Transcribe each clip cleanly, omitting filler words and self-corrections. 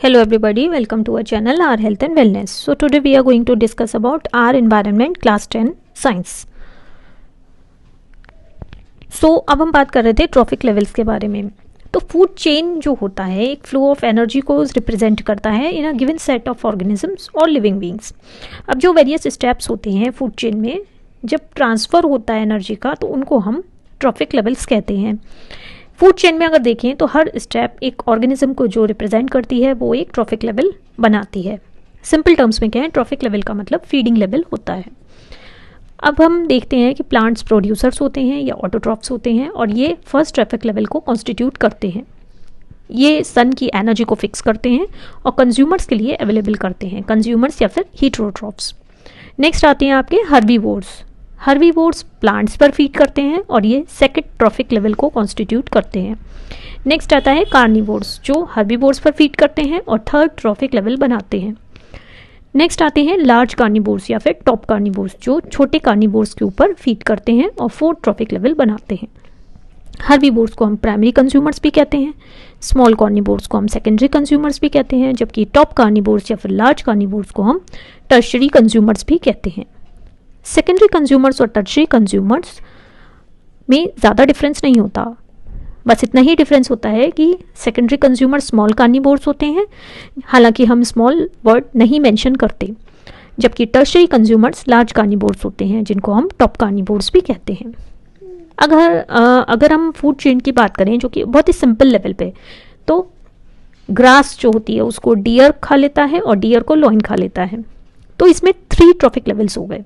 Hello everybody, welcome to our channel our health and wellness. So today we are going to discuss about our environment class 10 science. So अब हम बात कर रहे थे trophic levels के बारे में. तो फूड चेन जो होता है एक फ्लो ऑफ एनर्जी को रिप्रेजेंट करता है in a given set of organisms और लिविंग बींग्स. अब जो वेरियस स्टेप्स होते हैं फूड चेन में जब ट्रांसफ़र होता है एनर्जी का तो उनको हम ट्रॉफिक लेवल्स कहते हैं. फूड चेन में अगर देखें तो हर स्टेप एक ऑर्गेनिज्म को जो रिप्रेजेंट करती है वो एक ट्रॉफिक लेवल बनाती है. सिंपल टर्म्स में क्या है, ट्रॉफिक लेवल का मतलब फीडिंग लेवल होता है. अब हम देखते हैं कि प्लांट्स प्रोड्यूसर्स होते हैं या ऑटोट्रॉफ्स होते हैं और ये फर्स्ट ट्रॉफिक लेवल को कॉन्स्टिट्यूट करते हैं. ये सन की एनर्जी को फिक्स करते हैं और कंज्यूमर्स के लिए अवेलेबल करते हैं, कंज्यूमर्स या फिर हीटेरोट्रॉफ्स. नेक्स्ट आते हैं आपके हर्बीवोर्स. हर्बीवोर्स प्लांट्स पर फीड करते हैं और ये सेकंड ट्रॉफिक लेवल को कॉन्स्टिट्यूट करते हैं. नेक्स्ट आता है कार्निवोर्स जो हर्बीवोर्स पर फीड करते हैं और थर्ड ट्रॉफिक लेवल बनाते हैं. नेक्स्ट आते हैं लार्ज कार्निवोर्स या फिर टॉप कार्निवोर्स जो छोटे कार्निवोर्स के ऊपर फीड करते हैं और फोर्थ ट्रॉफिक लेवल बनाते हैं. हर्बीवोर्स को हम प्राइमरी कंज्यूमर्स भी कहते हैं, स्मॉल कार्निवोर्स को हम सेकेंडरी कंज्यूमर्स भी कहते हैं, जबकि टॉप कार्निवोर्स या फिर लार्ज कार्निवोर्स को हम टर्शरी कंज्यूमर्स भी कहते हैं. सेकेंडरी कंज्यूमर्स और टर्शरी कंज्यूमर्स में ज़्यादा डिफरेंस नहीं होता, बस इतना ही डिफरेंस होता है कि सेकेंडरी कंज्यूमर स्मॉल कार्निवोर्स होते हैं, हालांकि हम स्मॉल वर्ड नहीं मेंशन करते, जबकि टर्शरी कंज्यूमर्स लार्ज कार्निवोर्स होते हैं जिनको हम टॉप कार्निवोर्स भी कहते हैं. अगर हम फूड चेन की बात करें जो कि बहुत ही सिंपल लेवल पे, तो ग्रास जो होती है उसको डियर खा लेता है और डियर को लॉइन खा लेता है. तो इसमें 3 ट्रॉफिक लेवल्स हो गए.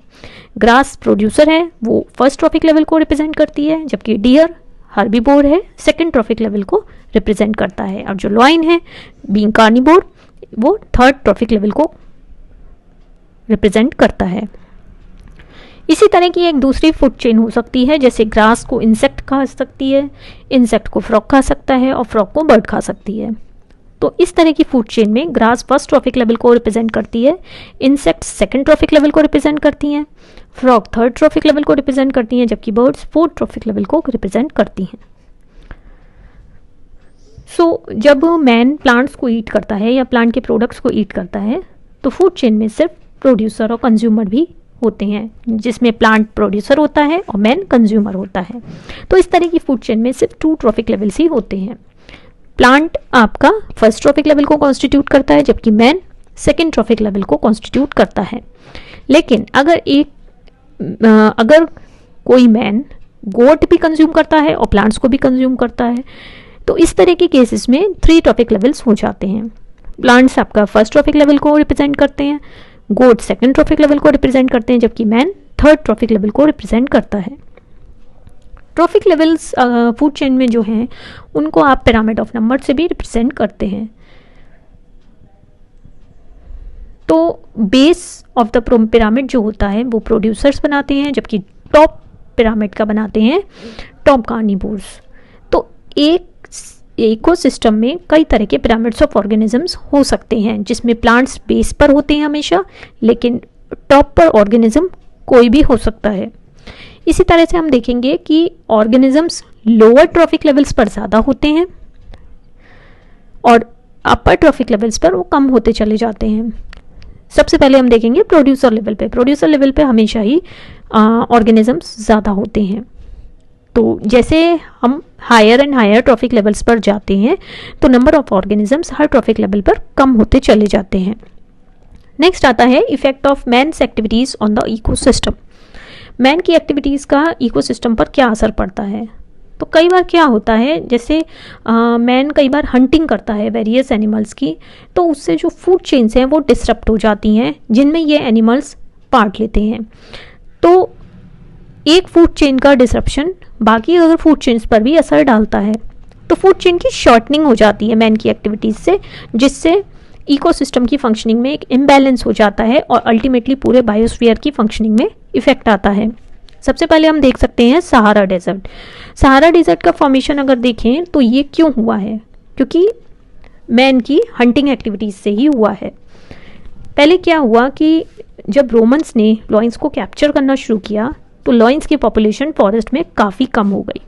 ग्रास प्रोड्यूसर है वो फर्स्ट ट्रॉफिक लेवल को रिप्रेजेंट करती है, जबकि डियर हर्बीवोर है सेकंड ट्रॉफिक लेवल को रिप्रेजेंट करता है, और जो लॉइन है बीइंग कार्निवोर वो थर्ड ट्रॉफिक लेवल को रिप्रेजेंट करता है. इसी तरह की एक दूसरी फूड चेन हो सकती है, जैसे ग्रास को इंसेक्ट खा सकती है, इंसेक्ट को फ्रॉग खा सकता है और फ्रॉग को बर्ड खा सकती है. तो इस तरह की फूड चेन में ग्रास फर्स्ट ट्रॉफिक लेवल को रिप्रेजेंट करती है, इंसेक्ट सेकंड ट्रॉफिक लेवल को रिप्रेजेंट करती हैं, फ्रॉग थर्ड ट्रॉफिक लेवल को रिप्रेजेंट करती हैं, जबकि बर्ड्स फोर्थ ट्रॉफिक लेवल को रिप्रेजेंट करती हैं. जब मैन प्लांट्स को ईट करता है या प्लांट के प्रोडक्ट्स को ईट करता है तो फूड चेन में सिर्फ प्रोड्यूसर और कंज्यूमर भी होते हैं, जिसमें प्लांट प्रोड्यूसर होता है और मैन कंज्यूमर होता है. तो इस तरह की फूड चेन में सिर्फ 2 ट्रॉफिक लेवल्स ही होते हैं. प्लांट आपका फर्स्ट ट्रॉफिक लेवल को कॉन्स्टिट्यूट करता है, जबकि मैन सेकेंड ट्रॉफिक लेवल को कॉन्स्टिट्यूट करता है. लेकिन अगर कोई मैन गोट भी कंज्यूम करता है और प्लांट्स को भी कंज्यूम करता है तो इस तरह के केसेस में 3 ट्रॉफिक लेवल्स हो जाते हैं. प्लांट्स आपका फर्स्ट ट्रॉफिक लेवल को रिप्रेजेंट करते हैं, गोट सेकेंड ट्रॉफिक लेवल को रिप्रेजेंट करते हैं, जबकि मैन थर्ड ट्रॉफिक लेवल को रिप्रेजेंट करता है. ट्रॉफिक लेवल्स फूड चेन में जो हैं उनको आप पिरामिड ऑफ नंबर से भी रिप्रेजेंट करते हैं. तो बेस ऑफ द पिरामिड जो होता है वो प्रोड्यूसर्स बनाते हैं, जबकि टॉप पिरामिड का बनाते हैं टॉप कार्निवोर्स. तो एक इकोसिस्टम में कई तरह के पिरामिड्स ऑफ ऑर्गेनिजम्स हो सकते हैं, जिसमें प्लांट्स बेस पर होते हैं हमेशा, लेकिन टॉप पर ऑर्गेनिज्म कोई भी हो सकता है. इसी तरह से हम देखेंगे कि ऑर्गेनिजम्स लोअर ट्रॉफिक लेवल्स पर ज़्यादा होते हैं और अपर ट्रॉफिक लेवल्स पर वो कम होते चले जाते हैं. सबसे पहले हम देखेंगे प्रोड्यूसर लेवल पे. प्रोड्यूसर लेवल पे हमेशा ही ऑर्गेनिजम्स ज़्यादा होते हैं. तो जैसे हम higher and higher trophic levels पर जाते हैं तो नंबर ऑफ ऑर्गेनिजम्स हर ट्रॉफिक लेवल पर कम होते चले जाते हैं. नेक्स्ट आता है effect of man's activities on the ecosystem. Man की एक्टिविटीज़ का इकोसिस्टम पर क्या असर पड़ता है. तो कई बार क्या होता है, जैसे मैन कई बार हंटिंग करता है वेरियस एनिमल्स की, तो उससे जो फूड चेन्स हैं वो डिसरप्ट हो जाती हैं जिनमें ये एनिमल्स पार्ट लेते हैं. तो एक फूड चेन का डिसरप्शन बाकी अगर फूड चेन्स पर भी असर डालता है तो फूड चेन की शॉर्टनिंग हो जाती है मैन की एक्टिविटीज़ से, जिससे इकोसिस्टम की फंक्शनिंग में एक इम्बैलेंस हो जाता है और अल्टीमेटली पूरे बायोस्फीयर की फंक्शनिंग में इफेक्ट आता है. सबसे पहले हम देख सकते हैं सहारा डेजर्ट. सहारा डेजर्ट का फॉर्मेशन अगर देखें तो ये क्यों हुआ है, क्योंकि मैन की हंटिंग एक्टिविटीज़ से ही हुआ है. पहले क्या हुआ कि जब रोमन्स ने लॉयंस को कैप्चर करना शुरू किया तो लॉयंस की पॉपुलेशन फॉरेस्ट में काफ़ी कम हो गई.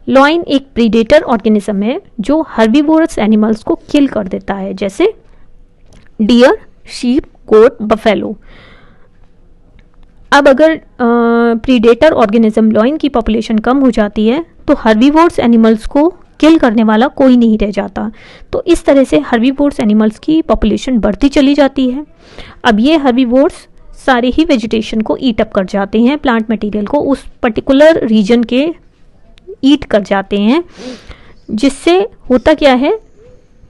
लॉयन एक प्रीडेटर ऑर्गेनिज्म है जो हर्बीवोरस एनिमल्स को किल कर देता है, जैसे डियर, शीप, गोट, बफेलो। अब अगर प्रीडेटर ऑर्गेनिज्म लॉइन की पॉपुलेशन कम हो जाती है तो हर्बीवोर्स एनिमल्स को किल करने वाला कोई नहीं रह जाता। तो इस तरह से हर्बीवोर्स एनिमल्स की पॉपुलेशन बढ़ती चली जाती है। अब ये हर्बीवोर्स सारे ही वेजिटेशन को ईट अप कर जाते हैं, प्लांट मटेरियल को उस पर्टिकुलर रीजन के ईट कर जाते हैं, जिससे होता क्या है,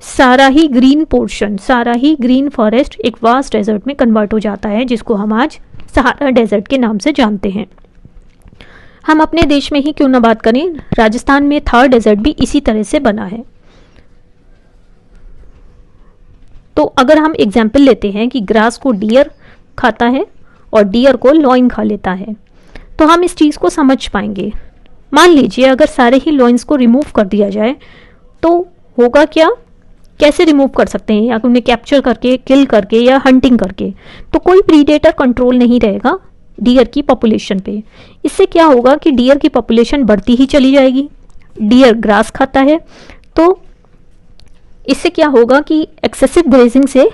सारा ही ग्रीन पोर्शन, सारा ही ग्रीन फॉरेस्ट एक वास्ट डेजर्ट में कन्वर्ट हो जाता है, जिसको हम आज सहारा डेजर्ट के नाम से जानते हैं। हम अपने देश में ही क्यों ना बात करें, राजस्थान में थार डेजर्ट भी इसी तरह से बना है। तो अगर हम एग्जाम्पल लेते हैं कि ग्रास को डियर खाता है और डियर को लॉइन खा लेता है, तो हम इस चीज़ को समझ पाएंगे। मान लीजिए अगर सारे ही लॉइन्स को रिमूव कर दिया जाए तो होगा क्या, कैसे रिमूव कर सकते हैं, या उन्हें कैप्चर करके, किल करके या हंटिंग करके। तो कोई प्रीडेटर कंट्रोल नहीं रहेगा डियर की पॉपुलेशन पे। इससे क्या होगा कि डियर की पॉपुलेशन बढ़ती ही चली जाएगी। डियर ग्रास खाता है तो इससे क्या होगा कि एक्सेसिव ग्रेजिंग से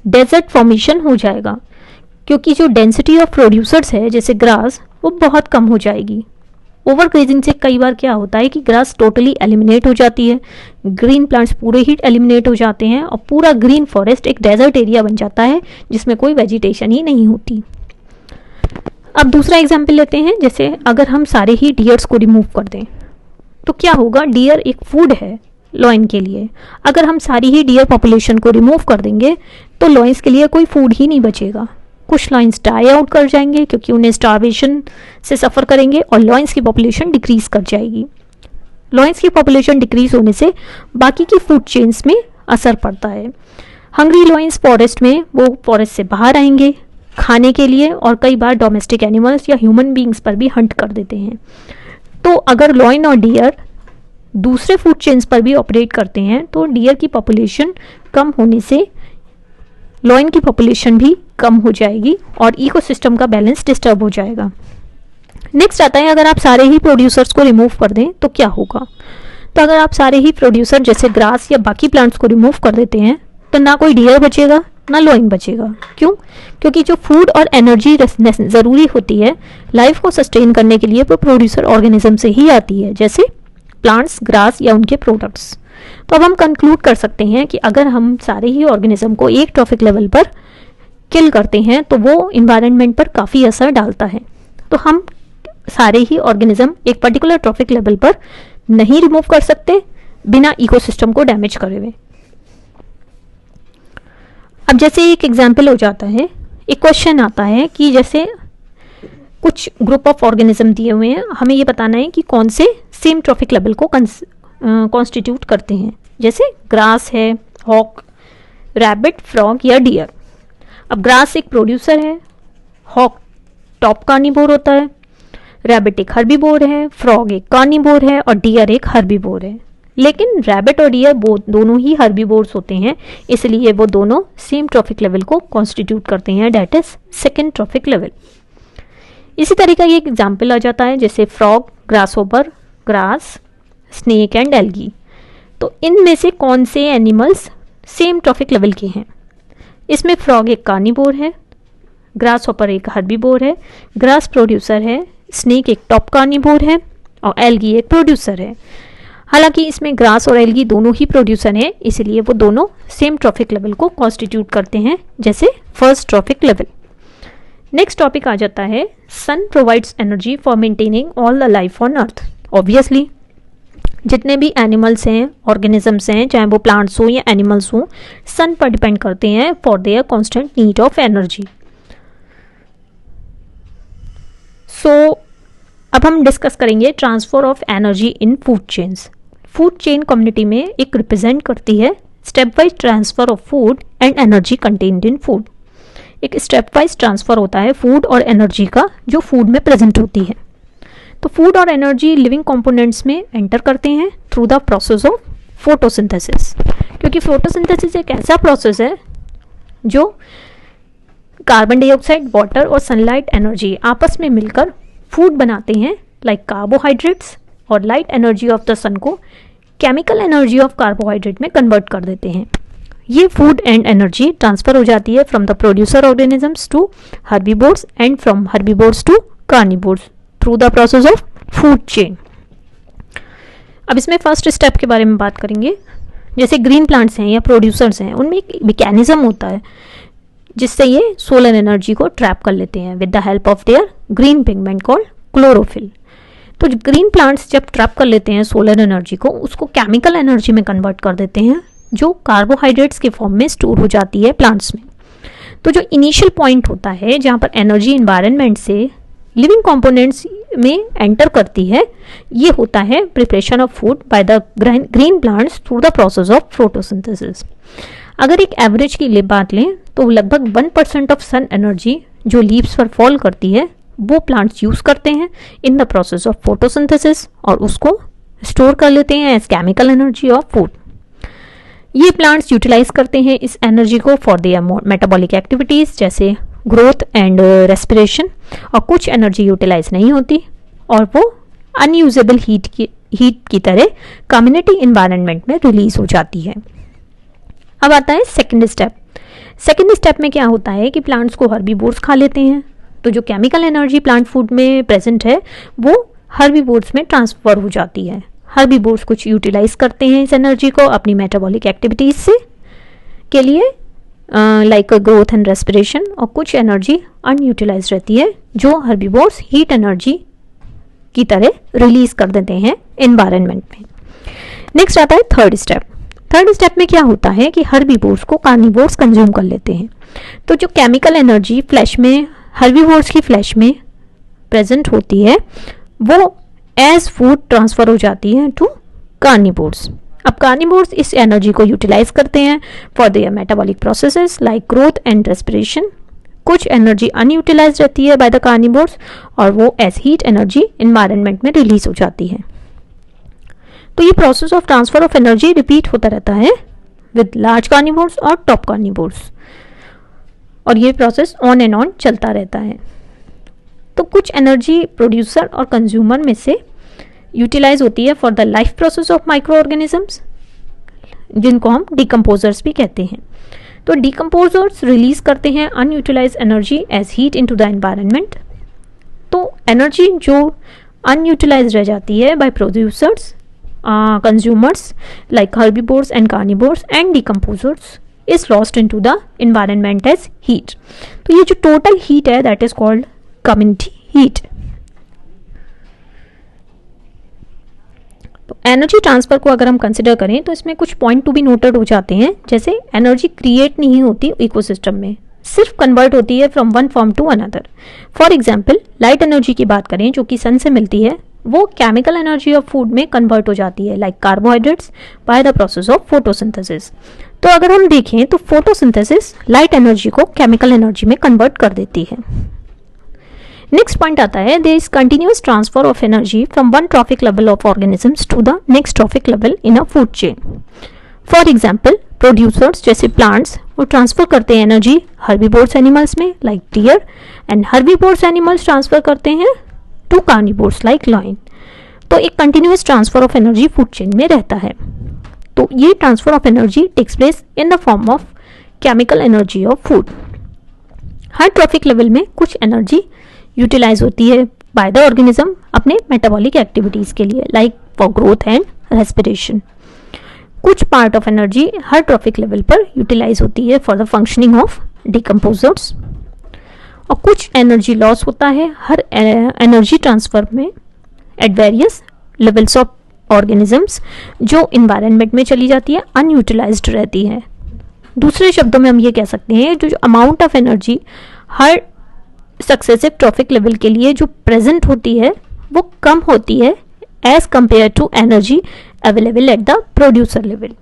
डेजर्ट फॉर्मेशन हो जाएगा, क्योंकि जो डेंसिटी ऑफ प्रोड्यूसर्स है जैसे ग्रास वो बहुत कम हो जाएगी। ओवर ग्रेजिंग से कई बार क्या होता है कि ग्रास टोटली एलिमिनेट हो जाती है, ग्रीन प्लांट्स पूरे ही एलिमिनेट हो जाते हैं और पूरा ग्रीन फॉरेस्ट एक डेजर्ट एरिया बन जाता है जिसमें कोई वेजिटेशन ही नहीं होती। अब दूसरा एग्जाम्पल लेते हैं, जैसे अगर हम सारे ही डियर्स को रिमूव कर दें तो क्या होगा, डियर एक फूड है लॉइन के लिए। अगर हम सारी ही डियर पॉपुलेशन को रिमूव कर देंगे तो लॉइन्स के लिए कोई फूड ही नहीं बचेगा। कुछ लॉइन्स डाई आउट कर जाएंगे क्योंकि उन्हें स्टार्वेशन से सफ़र करेंगे और लॉइन्स की पॉपुलेशन डिक्रीज कर जाएगी। लॉइन्स की पॉपुलेशन डिक्रीज होने से बाकी की फूड चेन्स में असर पड़ता है। हंग्री लॉइन्स फॉरेस्ट में वो फॉरेस्ट से बाहर आएंगे खाने के लिए और कई बार डोमेस्टिक एनिमल्स या ह्यूमन बींग्स पर भी हंट कर देते हैं। तो अगर लॉइन और डियर दूसरे फूड चेन्स पर भी ऑपरेट करते हैं तो डियर की पॉपुलेशन कम होने से लॉइन की पॉपुलेशन भी कम हो जाएगी और इकोसिस्टम का बैलेंस डिस्टर्ब हो जाएगा। नेक्स्ट आता है, अगर आप सारे ही प्रोड्यूसर्स को रिमूव कर दें तो क्या होगा। तो अगर आप सारे ही प्रोड्यूसर जैसे ग्रास या बाकी प्लांट्स को रिमूव कर देते हैं तो ना कोई डियर बचेगा ना लॉइन बचेगा। क्यों? क्योंकि जो फूड और एनर्जी ज़रूरी होती है लाइफ को सस्टेन करने के लिए वो प्रोड्यूसर ऑर्गेनिज्म से ही आती है, जैसे प्लांट्स, ग्रास या उनके प्रोडक्ट्स। तो अब हम कंक्लूड कर सकते हैं कि अगर हम सारे ही ऑर्गेनिज्म को एक ट्रॉफिक लेवल पर किल करते हैं तो वो इन्वायरमेंट पर काफ़ी असर डालता है। तो हम सारे ही ऑर्गेनिज्म एक पर्टिकुलर ट्रॉफिक लेवल पर नहीं रिमूव कर सकते बिना इकोसिस्टम को डैमेज करे हुए। अब जैसे एक एग्जाम्पल हो जाता है, एक क्वेश्चन आता है कि जैसे कुछ ग्रुप ऑफ ऑर्गेनिज्म दिए हुए हैं, हमें ये बताना है कि कौन से सेम ट्रॉफिक लेवल को कॉन्स्टिट्यूट करते हैं। जैसे ग्रास है, हॉक, रैबिट, फ्रॉग या डियर। अब ग्रास एक प्रोड्यूसर है, हॉक टॉप कार्निवोर होता है, रैबिट एक हर्बीवोर है, फ्रॉग एक कार्निवोर है और डियर एक हर्बीवोर है। लेकिन रैबिट और डियर दोनों ही हर्बीवोर्स होते हैं, इसलिए वो दोनों सेम ट्रॉफिक लेवल को कॉन्स्टिट्यूट करते हैं, that is second trophic level. इसी तरह का ये एक एग्जाम्पल आ जाता है, जैसे frog, grasshopper, grass, snake and algae. तो इनमें से कौन से एनिमल्स सेम ट्रॉफिक लेवल के हैं? इसमें फ्रॉग एक कार्निवोर है, ग्रासहोपर एक हर्बीवोर है, ग्रास प्रोड्यूसर है, स्नेक एक टॉप कार्निवोर है और एल्गी एक प्रोड्यूसर है। हालांकि इसमें ग्रास और एल्गी दोनों ही प्रोड्यूसर हैं, इसलिए वो दोनों सेम ट्रॉफिक लेवल को कॉन्स्टिट्यूट करते हैं, जैसे first trophic level. Next topic आ जाता है, sun provides energy for maintaining all the life on earth. Obviously जितने भी एनिमल्स हैं, ऑर्गेनिजम्स हैं, चाहे वो प्लांट्स हो या एनिमल्स हो, सन पर डिपेंड करते हैं for their constant need of energy. So अब हम डिस्कस करेंगे transfer of energy in food chains. Food chain community में एक रिप्रेजेंट करती है stepwise transfer of food and energy contained in food. एक स्टेप वाइज ट्रांसफर होता है फूड और एनर्जी का जो फूड में प्रेजेंट होती है। तो फूड और एनर्जी लिविंग कंपोनेंट्स में एंटर करते हैं through the process of photosynthesis, क्योंकि फोटोसिंथेसिस एक ऐसा प्रोसेस है जो कार्बन डाइऑक्साइड, वाटर और सनलाइट एनर्जी आपस में मिलकर फूड बनाते हैं, लाइक कार्बोहाइड्रेट्स, और लाइट एनर्जी ऑफ द सन को केमिकल एनर्जी ऑफ कार्बोहाइड्रेट में कन्वर्ट कर देते हैं। ये फूड एंड एनर्जी ट्रांसफर हो जाती है from the producer organisms to herbivores and from herbivores to carnivores through the process of food chain. अब इसमें फर्स्ट स्टेप के बारे में बात करेंगे। जैसे ग्रीन प्लांट्स हैं या प्रोड्यूसर्स हैं, उनमें एक मैकेनिज्म होता है जिससे ये सोलर एनर्जी को ट्रैप कर लेते हैं with the help of their green pigment called chlorophyll. तो ग्रीन प्लांट्स जब ट्रैप कर लेते हैं सोलर एनर्जी को, उसको केमिकल एनर्जी में कन्वर्ट कर देते हैं जो कार्बोहाइड्रेट्स के फॉर्म में स्टोर हो जाती है प्लांट्स में। तो जो इनिशियल पॉइंट होता है जहाँ पर एनर्जी इन्वायरमेंट से लिविंग कंपोनेंट्स में एंटर करती है, ये होता है preparation of food by the green plants through the process of photosynthesis. अगर एक एवरेज की बात लें तो लगभग 1% ऑफ सन एनर्जी जो लीव्स पर फॉल करती है वो प्लांट्स यूज करते हैं in the process of photosynthesis और उसको स्टोर कर लेते हैं as chemical energy of food. ये प्लांट्स यूटिलाइज करते हैं इस एनर्जी को फॉर देयर मेटाबॉलिक एक्टिविटीज जैसे ग्रोथ एंड रेस्पिरेशन, और कुछ एनर्जी यूटिलाइज नहीं होती और वो अनयूजेबल हीट की तरह कम्युनिटी इन्वायरमेंट में रिलीज हो जाती है। अब आता है सेकेंड स्टेप। सेकेंड स्टेप में क्या होता है कि प्लांट्स को हर्बीवोर्स खा लेते हैं। तो जो केमिकल एनर्जी प्लांट फूड में प्रेजेंट है वो हर्बीवोर्स में ट्रांसफर हो जाती है। हर्बीवोर्स कुछ यूटिलाइज करते हैं इस एनर्जी को अपनी मेटाबॉलिक एक्टिविटीज से के लिए लाइक ग्रोथ एंड रेस्पिरेशन, और कुछ एनर्जी अनयूटिलाइज रहती है जो हर्बीवोर्स हीट एनर्जी की तरह रिलीज कर देते हैं एनवायरनमेंट में। नेक्स्ट आता है थर्ड स्टेप। थर्ड स्टेप में क्या होता है कि हर्बीवोर्स को कार्निवोर्स कंज्यूम कर लेते हैं। तो जो केमिकल एनर्जी फ्लैश में हर्बीवोर्स की फ्लैश में प्रेजेंट होती है वो एज फूड ट्रांसफर हो जाती है टू कार्निवोर्स। अब कार्निवोर्स इस एनर्जी को यूटिलाइज करते हैं for there metabolic processes like growth and respiration. कुछ एनर्जी अनयूटिलाइज रहती है बाय द कार्निवोर्स और वो एज हीट एनर्जी एनवायरनमेंट में रिलीज हो जाती है। तो ये process of transfer of energy repeat होता रहता है विद लार्ज कार्निवोर्स और टॉप कार्निवोर्स, और ये प्रोसेस ऑन एंड ऑन चलता रहता है। तो कुछ एनर्जी प्रोड्यूसर और कंज्यूमर में से यूटिलाइज होती है for the life process of micro organisms, जिनको हम डिकम्पोजर्स भी कहते हैं। तो डिकम्पोजर्स रिलीज करते हैं unutilise energy as heat into the environment. तो एनर्जी जो अनयूटिलाइज रह जाती है by producers, consumers like herbivores and carnivores and decomposers is lost into the environment as heat. तो ये जो टोटल हीट है that is called community heat. तो एनर्जी ट्रांसफर को अगर हम कंसिडर करें तो इसमें कुछ पॉइंट टू बी नोटेड हो जाते हैं। जैसे एनर्जी क्रिएट नहीं होती इकोसिस्टम में, सिर्फ कन्वर्ट होती है from one form to another. For example light energy की बात करें जो कि सन से मिलती है, वो केमिकल एनर्जी ऑफ फूड में कन्वर्ट हो जाती है like carbohydrates by the process of photosynthesis. तो अगर हम देखें तो फोटोसिंथेसिस लाइट एनर्जी को केमिकल एनर्जी में कन्वर्ट कर देती है। नेक्स्ट पॉइंट आता है there is continuous transfer of energy from one trophic level of organisms to the next trophic level in a food chain. For example producers जैसे plants वो transfer करते हैं एनर्जी हर्बीवोर्स एनिमल्स में like deer, and herbivores animals transfer करते हैं to carnivores like lion. तो एक continuous transfer of energy food chain में रहता है। तो ये transfer of energy takes place in the form of chemical energy of food. हर ट्रॉफिक लेवल में कुछ एनर्जी यूटिलाइज होती है बाय द ऑर्गेनिज्म अपने मेटाबॉलिक एक्टिविटीज के लिए like for growth and respiration. कुछ पार्ट ऑफ एनर्जी हर ट्रॉफिक लेवल पर यूटिलाइज होती है for the functioning of decomposers, और कुछ एनर्जी लॉस होता है हर एनर्जी ट्रांसफर में at various levels of organisms जो इन्वायरमेंट में चली जाती है, अनयूटिलाइज्ड रहती है। दूसरे शब्दों में हम ये कह सकते हैं जो amount of energy her successive trophic level के लिए जो प्रेजेंट होती है वो कम होती है as compare to energy available at the producer level.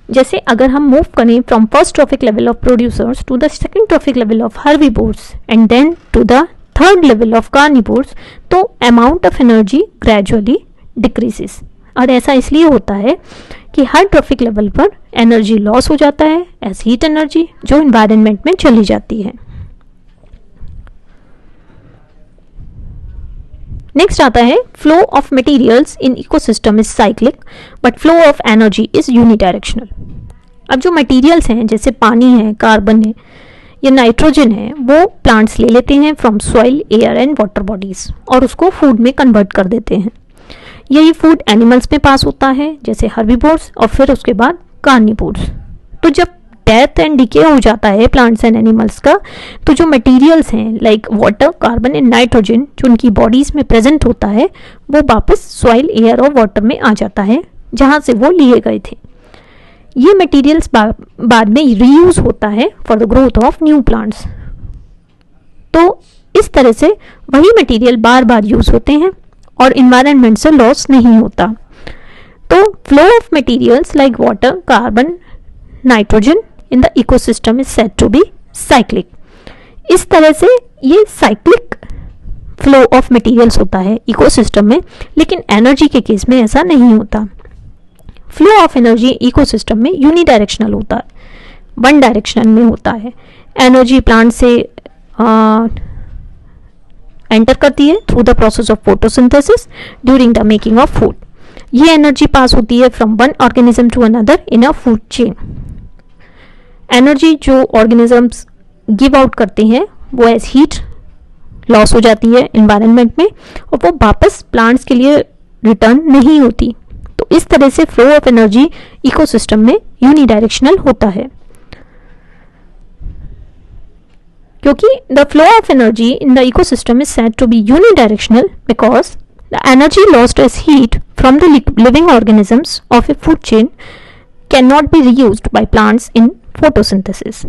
जैसे अगर हम मूव करें from first trophic level of producers to the second trophic level of herbivores and then to the third level of carnivores, तो amount of energy gradually decreases. और ऐसा इसलिए होता है कि हर ट्रॉफिक लेवल पर एनर्जी लॉस हो जाता है एज हीट एनर्जी जो इन्वायरमेंट में चली जाती है। नेक्स्ट आता है flow of materials in ecosystem is cyclic but flow of energy is unidirectional. अब जो मटेरियल्स हैं जैसे पानी है, कार्बन है या नाइट्रोजन है, वो प्लांट्स ले लेते हैं from soil, air and water bodies और उसको फूड में कन्वर्ट कर देते हैं। यही फूड एनिमल्स में पास होता है जैसे हर्बीवोर्स और फिर उसके बाद कार्निवोर्स। तो जब डेथ एंड डिके हो जाता है प्लांट्स एंड एनिमल्स का, तो जो मटेरियल्स हैं like water, carbon and nitrogen जो उनकी बॉडीज में प्रेजेंट होता है, वो वापस सॉइल, एयर और वाटर में आ जाता है जहाँ से वो लिए गए थे। ये मटेरियल्स बाद में रीयूज होता है for the growth of new plants. तो इस तरह से वही मटेरियल बार बार यूज होते हैं और इन्वायरमेंट से लॉस नहीं होता। तो flow of materials like water, carbon, nitrogen in the ecosystem is said to be cyclic. इस तरह से ये साइक्लिक फ्लो ऑफ मटेरियल्स होता है इकोसिस्टम में, लेकिन एनर्जी के केस में ऐसा नहीं होता। फ्लो ऑफ एनर्जी इकोसिस्टम में यूनिडायरेक्शनल होता है, वन डायरेक्शन में होता है। एनर्जी प्लांट से एंटर करती है through the process of photosynthesis during the making of food. ये एनर्जी पास होती है from one organism to another in a food chain. Energy जो ऑर्गेनिजम्स गिव आउट करते हैं वो एज हीट लॉस हो जाती है एनवायरनमेंट में और वो वापस प्लांट्स के लिए रिटर्न नहीं होती। तो इस तरह से फ्लो ऑफ एनर्जी इकोसिस्टम में यूनिडायरेक्शनल होता है, क्योंकि the flow of energy in the ecosystem is said to be unidirectional because the energy lost as heat from the living organisms of a food chain cannot be reused by plants in photosynthesis.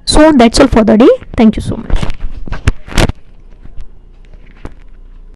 So that's all for the day. Thank you so much.